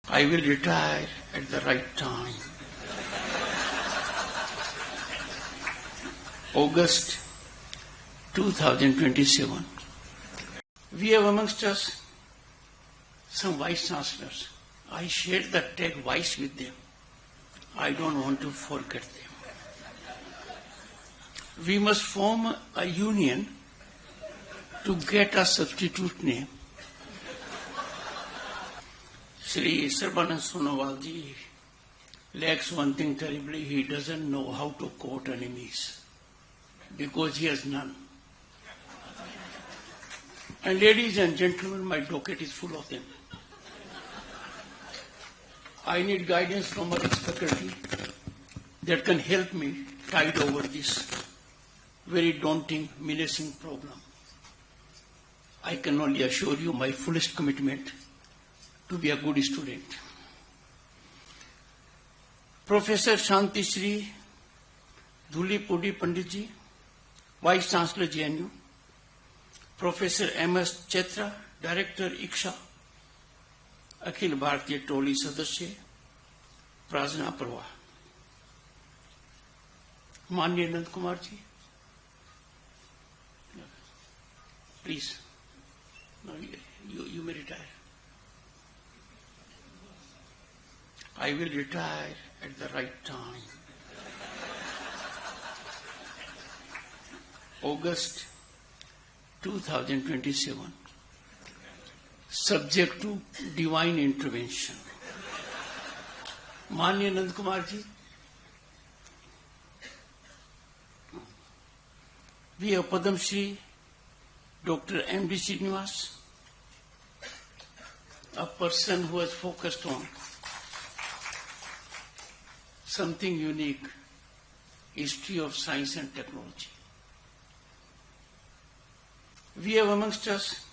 I will retire at the right time. August 2027. We have amongst us some vice chancellors. I shared the tag vice with them. I don't want to forget them. We must form a union to get a substitute name. Sri Sarbanand Sonowal ji lacks one thing terribly. He doesn't know how to court enemies because he has none. And ladies and gentlemen, my docket is full of them. I need guidance from others faculty that can help me tide over this very daunting, menacing problem. I can only assure you my fullest commitment to be a good student. Professor Shanti Shri Dhuli Pudi Pandit ji, Vice Chancellor JNU, Professor M.S. Chetra, Director ICSA, Akhil Bharatiya टोली सदस्य प्रार्थना प्रवाह, माननीय Nand Kumar ji, please you may retire. I will retire at the right time. August 2027. Subject to divine intervention. माननीय Nand Kumar ji, we have Padam Shri Dr. M.D. Srinivas, a person who has focused on something unique, history of science and technology. We have amongst us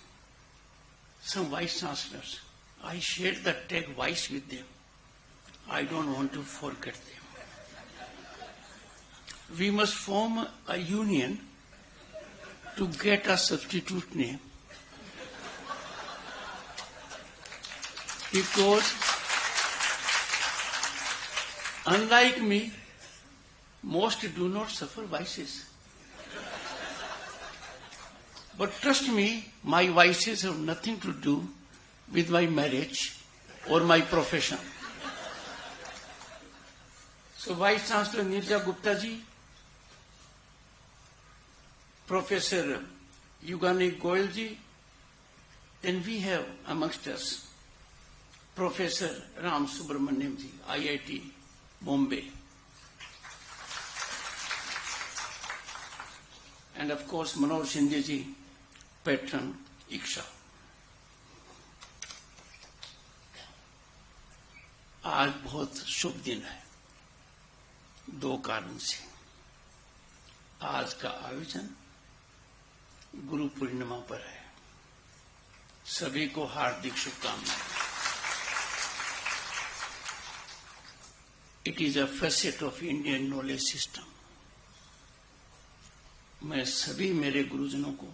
some vice chancellors. I shared the tag vice with them. I don't want to forget them. We must form a union to get a substitute name. Because unlike me, most do not suffer vices. But trust me, my vices have nothing to do with my marriage or my profession. So Vice Chancellor Nirja Gupta ji, Professor Yugani Goyal ji, then we have amongst us Professor Ram Subramaniam ji, IIT Bombay. And of course Manoj Shinde ji, Patron ICSA. आज बहुत शुभ दिन है, दो कारण से। आज का आयोजन गुरु पूर्णिमा पर है। सभी को हार्दिक शुभकामनाएं। It is a facet of Indian knowledge system. मैं सभी मेरे गुरुजनों को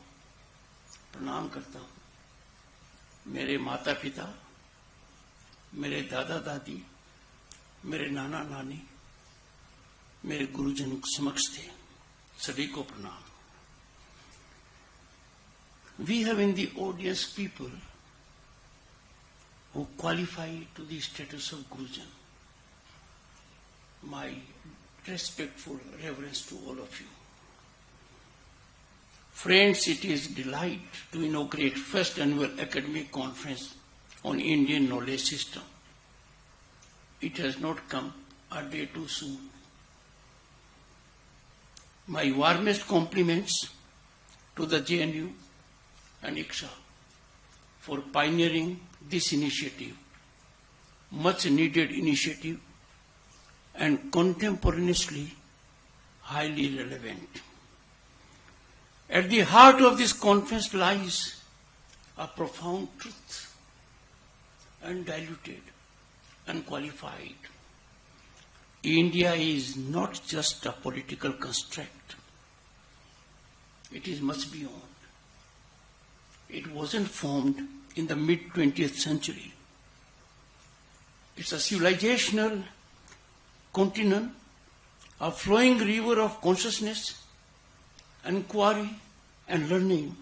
प्रणाम करता हूं। मेरे माता पिता, मेरे दादा दादी, मेरे नाना नानी, मेरे गुरुजनों के समक्ष थे, सभी को प्रणाम। We have in the audience people who qualify to the status of Gurujan. My respectful reverence to all of you. Friends, it is a delight to inaugurate first annual academic conference on Indian knowledge system. It has not come a day too soon. My warmest compliments to the JNU and ICSA for pioneering this initiative, much needed initiative and contemporaneously highly relevant. At the heart of this conference lies a profound truth, undiluted, unqualified. India is not just a political construct. It is much beyond. It wasn't formed in the mid-20th century. It's a civilizational continent, a flowing river of consciousness, inquiry, and learning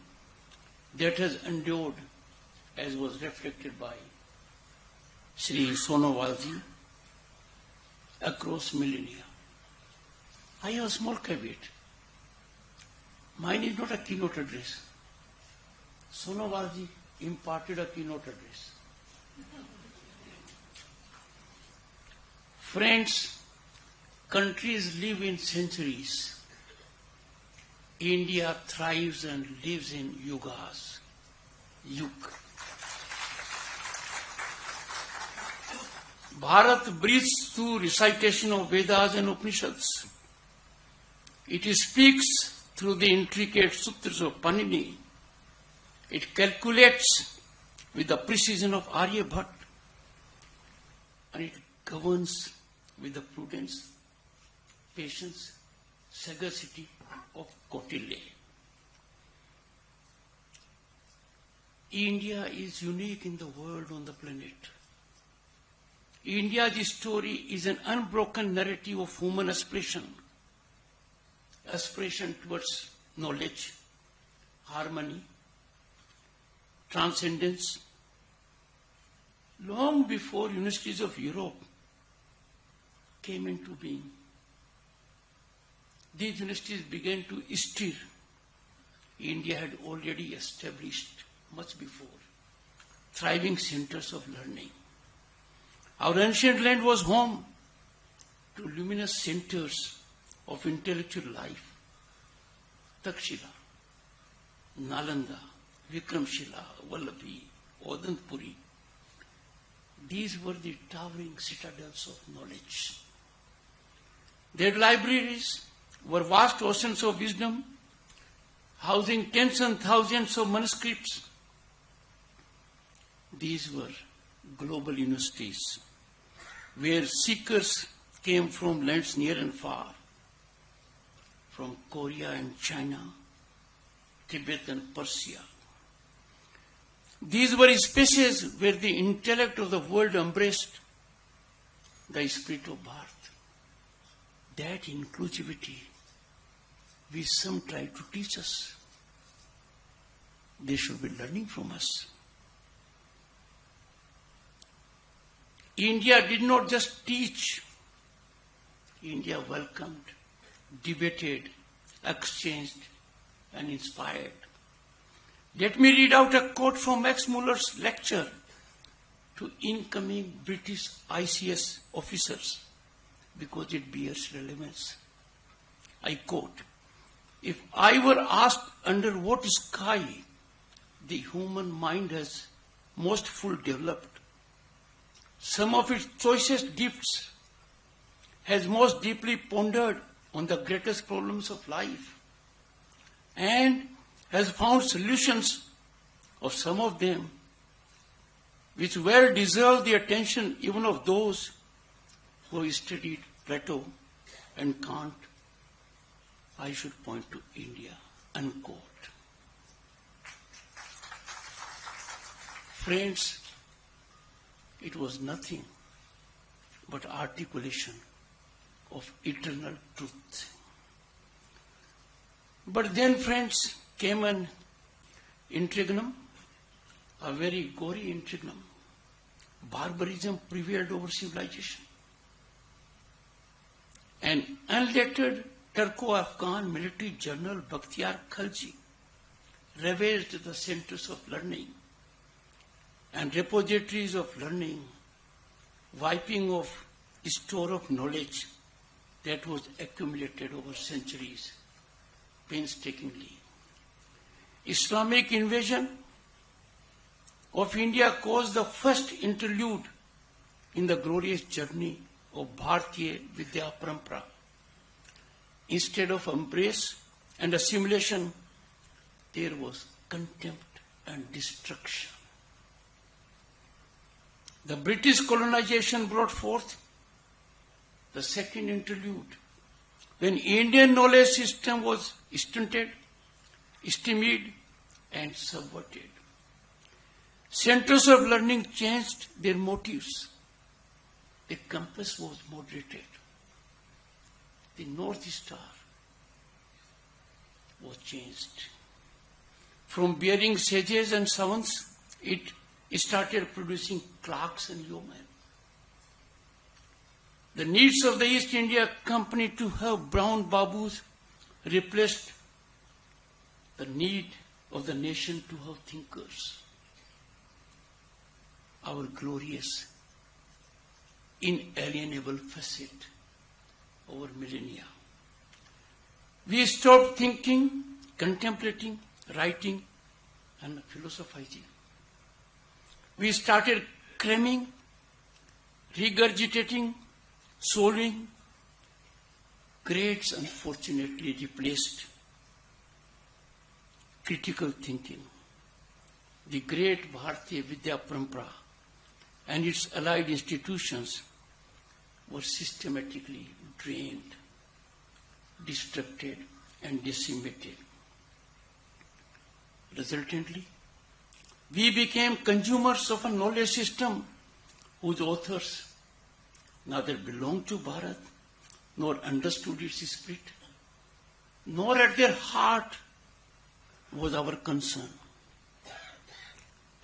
that has endured, as was reflected by Sri Sonowalji, across millennia. I have a small caveat. Mine is not a keynote address. Sonowalji imparted a keynote address. Friends, countries live in centuries. India thrives and lives in yugas. Yug. Bharat breathes through recitation of Vedas and Upanishads. It speaks through the intricate sutras of Panini. It calculates with the precision of Aryabhat, and it governs with the prudence, patience, sagacity of Kautilya. India is unique in the world, on the planet. India's story is an unbroken narrative of human aspiration towards knowledge, harmony, transcendence. Long before universities of Europe came into being, these universities began to stir. India had already established, much before, thriving centers of learning. Our ancient land was home to luminous centers of intellectual life. Takshila, Nalanda, Vikramshila, Vallabhi, Odantpuri. These were the towering citadels of knowledge. Their libraries were vast oceans of wisdom, housing tens and thousands of manuscripts. These were global universities, where seekers came from lands near and far, from Korea and China, Tibet and Persia. These were spaces where the intellect of the world embraced the spirit of Bharat. That inclusivity which some try to teach us, they should be learning from us. India did not just teach. India welcomed, debated, exchanged, and inspired. Let me read out a quote from Max Muller's lecture to incoming British ICS officers, because it bears relevance. I quote, "If I were asked under what sky the human mind has most full developed, some of its choicest gifts, has most deeply pondered on the greatest problems of life, and has found solutions of some of them which well deserve the attention even of those who have studied Plato and Kant, I should point to India." Unquote. Friends, it was nothing but articulation of eternal truth. But then, friends, came an interregnum, a very gory interregnum. Barbarism prevailed over civilization. An unlettered Turco-Afghan military general, Bakhtiar Khalji, ravaged the centers of learning and repositories of learning, wiping off a store of knowledge that was accumulated over centuries painstakingly. Islamic invasion of India caused the first interlude in the glorious journey of Bharatiya Vidya Parampara. Instead of embrace and assimilation, there was contempt and destruction. The British colonization brought forth the second interlude, when Indian knowledge system was stunted, stymied, and subverted. Centers of learning changed their motives. the compass was moderated. The North Star was changed. From bearing sages and savants, it started producing clerks and yeomen. The needs of the East India Company to have brown babus replaced the need of the nation to have thinkers. Our glorious, inalienable facet over millennia. We stopped thinking, contemplating, writing, and philosophizing. We started cramming, regurgitating, solving. Grades unfortunately replaced critical thinking. The great Bharatiya Vidya Parampara and its allied institutions were systematically drained, destructed, and decimated. Resultantly, we became consumers of a knowledge system whose authors neither belonged to Bharat nor understood its spirit, nor at their heart was our concern.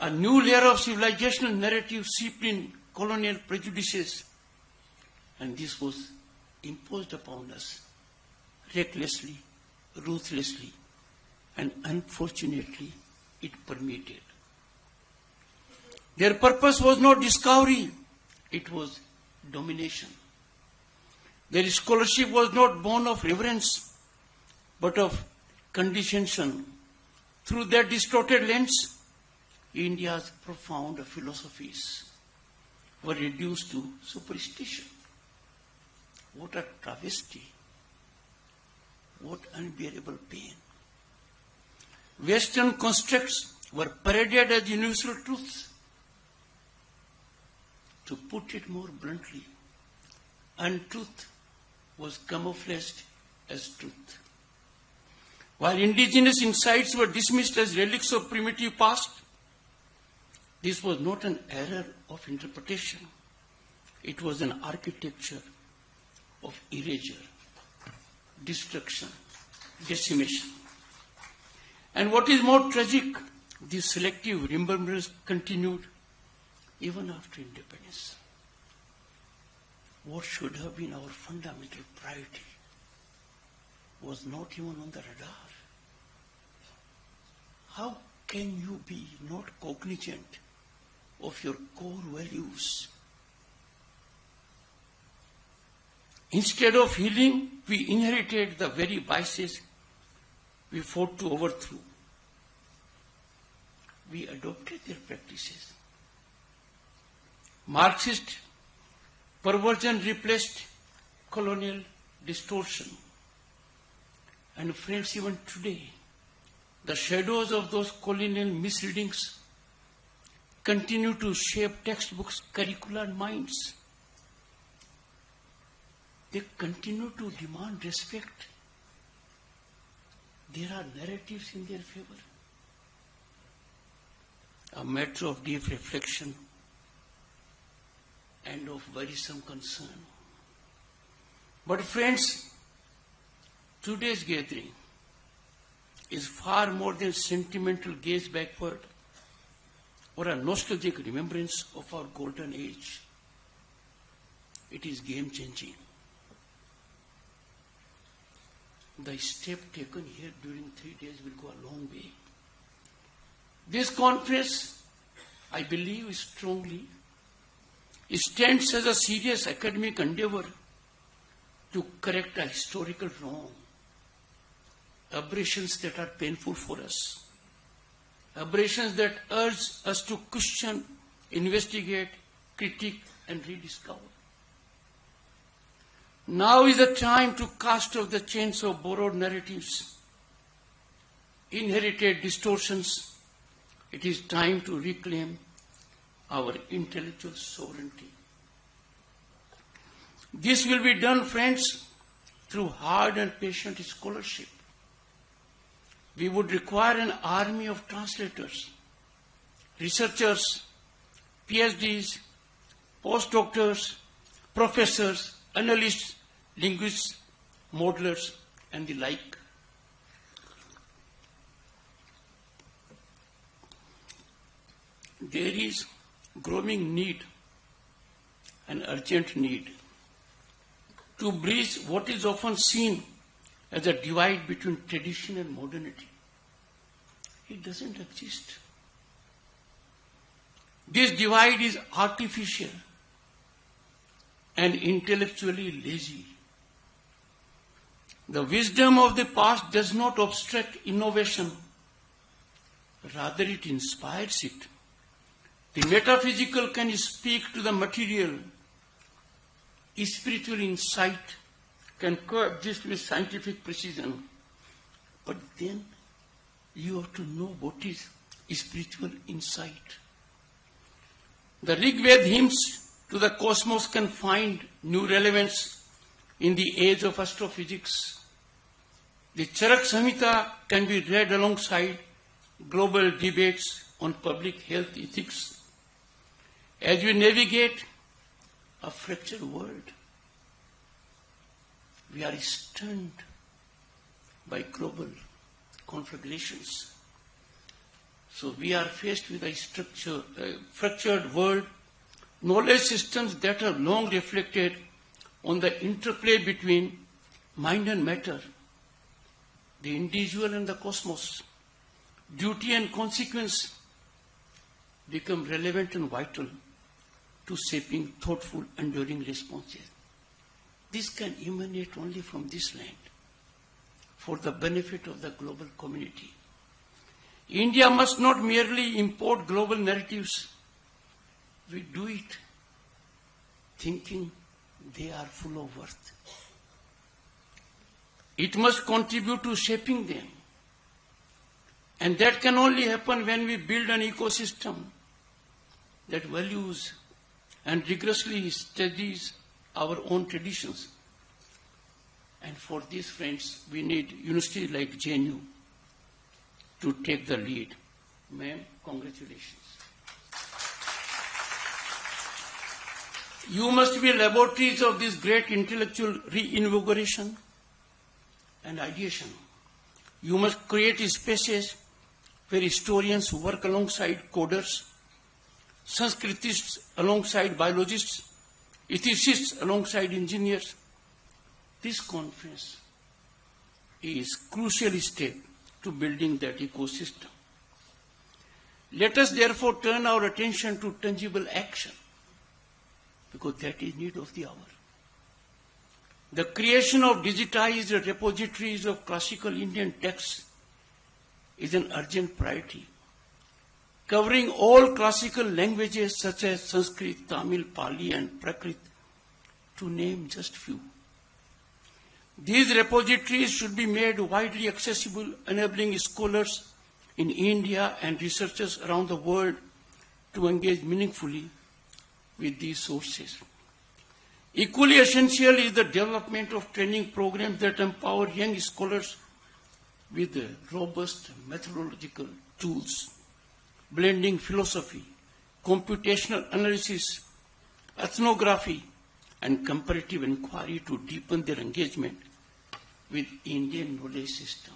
A new layer of civilizational narrative seeped in colonial prejudices, and this was imposed upon us recklessly, ruthlessly, and unfortunately it permeated. Their purpose was not discovery, it was domination. Their scholarship was not born of reverence, but of condescension. Through their distorted lens, India's profound philosophies were reduced to superstition. What a travesty! What unbearable pain! Western constructs were paraded as universal truths. To put it more bluntly, untruth was camouflaged as truth. While indigenous insights were dismissed as relics of primitive past, this was not an error of interpretation. It was an architecture of erasure, destruction, decimation. And what is more tragic, this selective remembrance continued even after independence. What should have been our fundamental priority was not even on the radar. How can you be not cognizant of your core values? Instead of healing, we inherited the very vices we fought to overthrow. We adopted their practices. Marxist perversion replaced colonial distortion. And friends, even today, the shadows of those colonial misreadings continue to shape textbooks, curricula, and minds. They continue to demand respect. There are narratives in their favor. A matter of deep reflection and of worrisome concern. But friends, today's gathering is far more than sentimental gaze backward or a nostalgic remembrance of our golden age. It is game-changing. The step taken here during 3 days will go a long way. This conference, I believe strongly, stands as a serious academic endeavor to correct a historical wrong, aberrations that are painful for us, aberrations that urge us to question, investigate, critique, and rediscover. Now is the time to cast off the chains of borrowed narratives, inherited distortions. It is time to reclaim our intellectual sovereignty. This will be done, friends, through hard and patient scholarship. We would require an army of translators, researchers, PhDs, postdoctors, professors, analysts, linguists, modelers, and the like. There is growing need, an urgent need, to bridge what is often seen as a divide between tradition and modernity. It doesn't exist. This divide is artificial and intellectually lazy. The wisdom of the past does not obstruct innovation, rather it inspires it. The metaphysical can speak to the material. Spiritual insight can coexist with scientific precision. But then you have to know what is spiritual insight. The Rig Veda hymns to the cosmos can find new relevance in the age of astrophysics. The Charak Samhita can be read alongside global debates on public health ethics. As we navigate a fractured world, we are stunned by global conflagrations. So we are faced with a fractured world, knowledge systems that have long reflected on the interplay between mind and matter, the individual and the cosmos. Duty and consequence become relevant and vital to shaping thoughtful, enduring responses. This can emanate only from this land for the benefit of the global community. India must not merely import global narratives. We do it thinking they are full of worth. It must contribute to shaping them. And that can only happen when we build an ecosystem that values and rigorously studies our own traditions. And for this, friends, we need universities like JNU to take the lead. Ma'am, congratulations. You must be laboratories of this great intellectual reinvigoration and ideation. You must create spaces where historians work alongside coders, Sanskritists alongside biologists, ethicists alongside engineers. This conference is a crucial step to building that ecosystem. Let us therefore turn our attention to tangible action, because that is need of the hour. The creation of digitized repositories of classical Indian texts is an urgent priority, covering all classical languages such as Sanskrit, Tamil, Pali, and Prakrit, to name just few. These repositories should be made widely accessible, enabling scholars in India and researchers around the world to engage meaningfully with these sources. Equally essential is the development of training programs that empower young scholars with robust methodological tools, blending philosophy, computational analysis, ethnography, and comparative inquiry to deepen their engagement with Indian knowledge system.